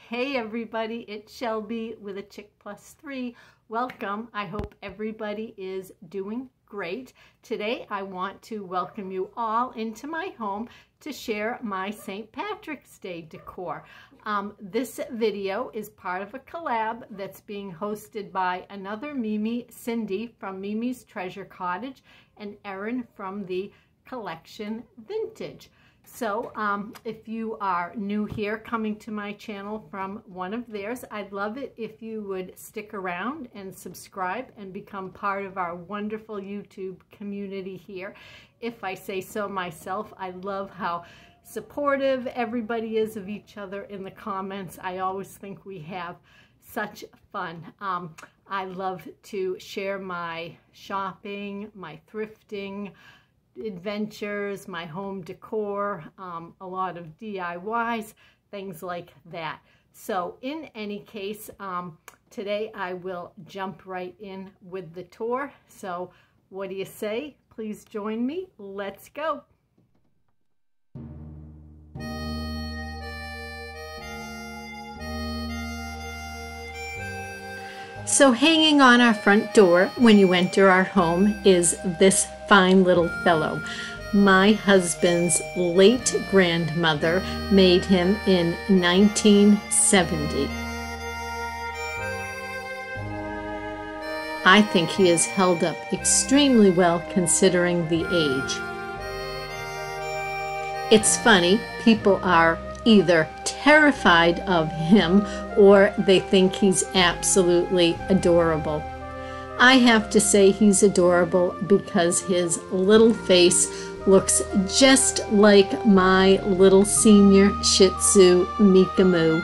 Hey everybody, it's Shelby with a Chick Plus 3. Welcome. I hope everybody is doing great. Today I want to welcome you all into my home to share my St. Patrick's Day decor. This video is part of a collab that's being hosted by another Mimi, Cindy from Mimi's Treasure Cottage, and Erin from the collection Vintage. So if you are new here coming to my channel from one of theirs, I'd love it if you would stick around and subscribe and become part of our wonderful YouTube community here. If I say so myself, I love how supportive everybody is of each other in the comments. I always think we have such fun. I love to share my shopping, my thrifting adventures, my home decor, a lot of DIYs, things like that. So in any case, today I will jump right in with the tour. So what do you say? Please join me. Let's go. So hanging on our front door when you enter our home is this fine little fellow. My husband's late grandmother made him in 1970. I think he is held up extremely well considering the age. It's funny, people are either terrified of him or they think he's absolutely adorable. I have to say he's adorable because his little face looks just like my little senior Shih Tzu, Mika Moo.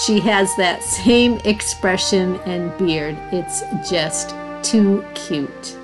She has that same expression and beard. It's just too cute.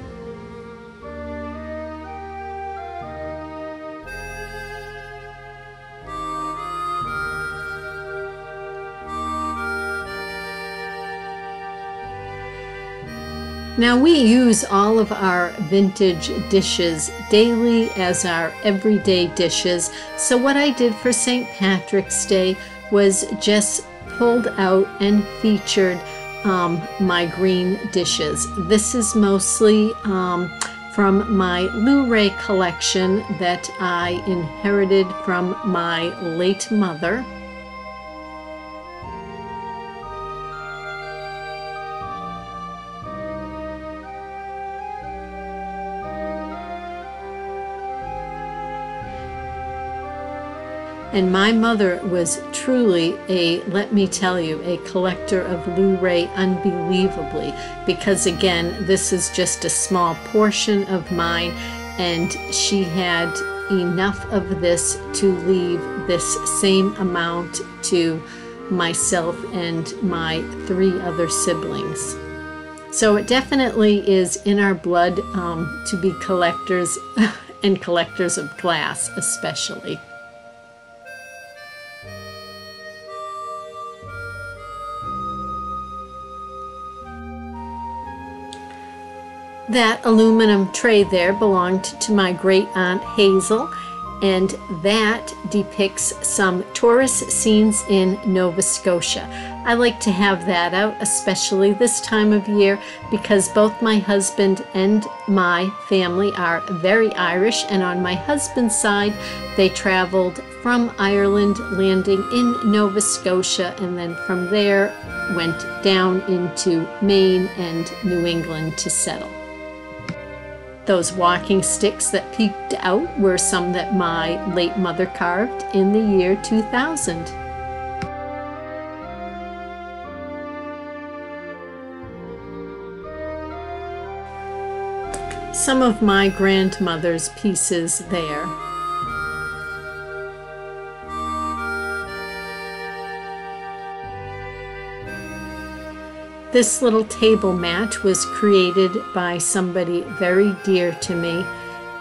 Now we use all of our vintage dishes daily as our everyday dishes. So what I did for St. Patrick's Day was just pulled out and featured my green dishes. This is mostly from my Blu-ray collection that I inherited from my late mother. And my mother was truly let me tell you, a collector of Blu-ray unbelievably, because again, this is just a small portion of mine, and she had enough of this to leave this same amount to myself and my 3 other siblings. So it definitely is in our blood to be collectors and collectors of glass especially. That aluminum tray there belonged to my great aunt Hazel, and that depicts some tourist scenes in Nova Scotia. I like to have that out, especially this time of year, because both my husband and my family are very Irish, and on my husband's side, they traveled from Ireland, landing in Nova Scotia, and then from there went down into Maine and New England to settle. Those walking sticks that peeked out were some that my late mother carved in the year 2000. Some of my grandmother's pieces there. This little table mat was created by somebody very dear to me,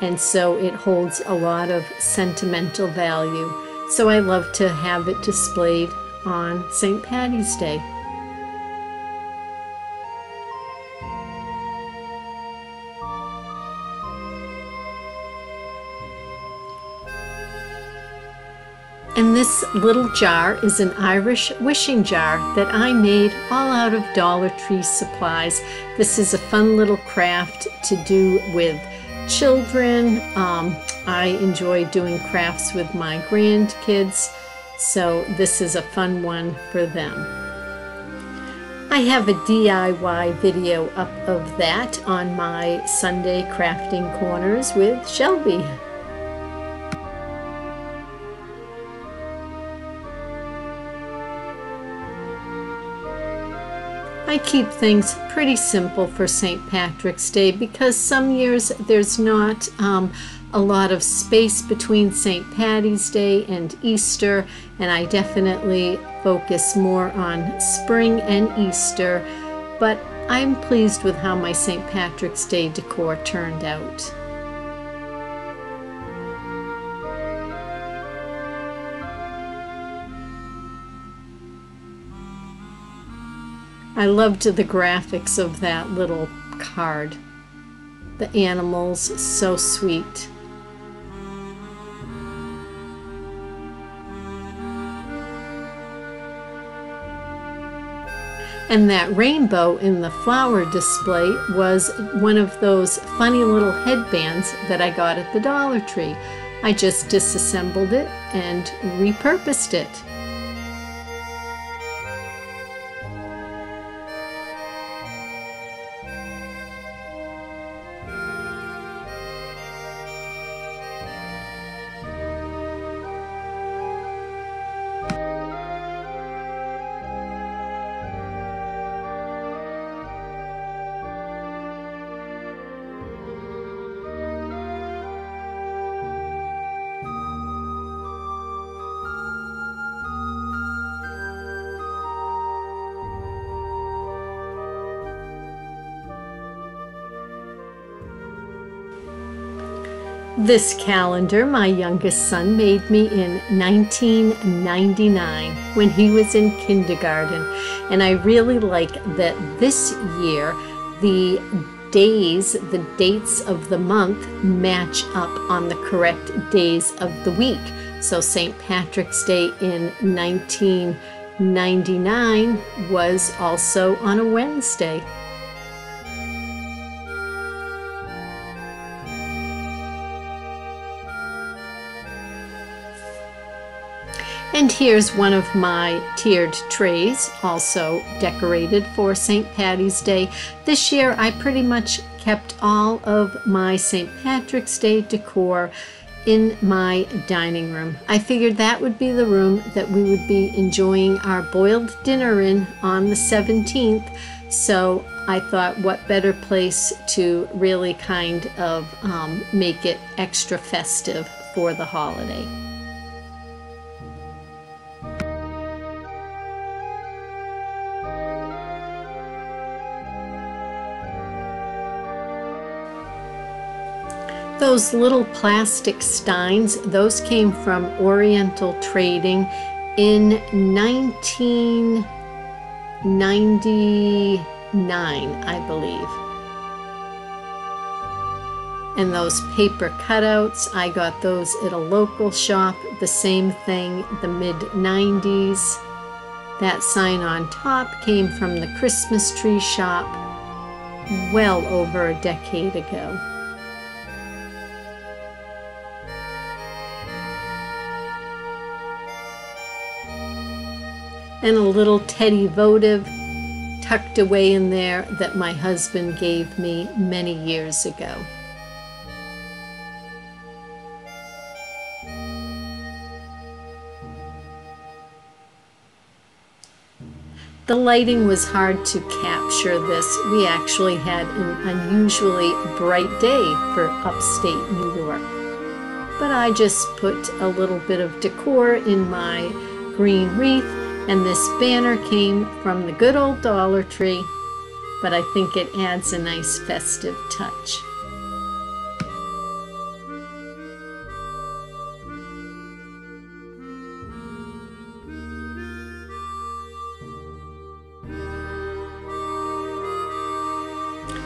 and so it holds a lot of sentimental value. So I love to have it displayed on St. Patty's Day. And this little jar is an Irish wishing jar that I made all out of Dollar Tree supplies. This is a fun little craft to do with children. I enjoy doing crafts with my grandkids, so this is a fun one for them. I have a DIY video up of that on my Sunday Crafting Corners with Shelby. I keep things pretty simple for St. Patrick's Day because some years there's not a lot of space between St. Patty's Day and Easter, and I definitely focus more on spring and Easter, but I'm pleased with how my St. Patrick's Day decor turned out. I loved the graphics of that little card. The animals, so sweet. And that rainbow in the flower display was one of those funny little headbands that I got at the Dollar Tree. I just disassembled it and repurposed it. This calendar my youngest son made me in 1999 when he was in kindergarten, and I really like that this year the dates of the month match up on the correct days of the week. So St. Patrick's Day in 1999 was also on a Wednesday. And here's one of my tiered trays, also decorated for St. Patty's Day. This year I pretty much kept all of my St. Patrick's Day decor in my dining room. I figured that would be the room that we would be enjoying our boiled dinner in on the 17th. So I thought what better place to really kind of make it extra festive for the holiday. Those little plastic steins, those came from Oriental Trading in 1999, I believe. And those paper cutouts, I got those at a local shop, the same thing, the mid-90s. That sign on top came from the Christmas tree shop well over a decade ago. And a little teddy votive tucked away in there that my husband gave me many years ago. The lighting was hard to capture this. We actually had an unusually bright day for upstate New York. But I just put a little bit of decor in my green wreath. And this banner came from the good old Dollar Tree, but I think it adds a nice festive touch.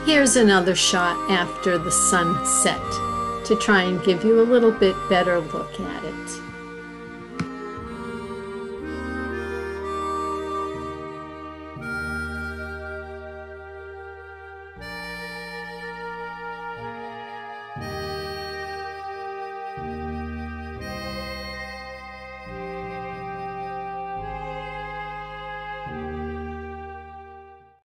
Here's another shot after the sun set to try and give you a little bit better look at it.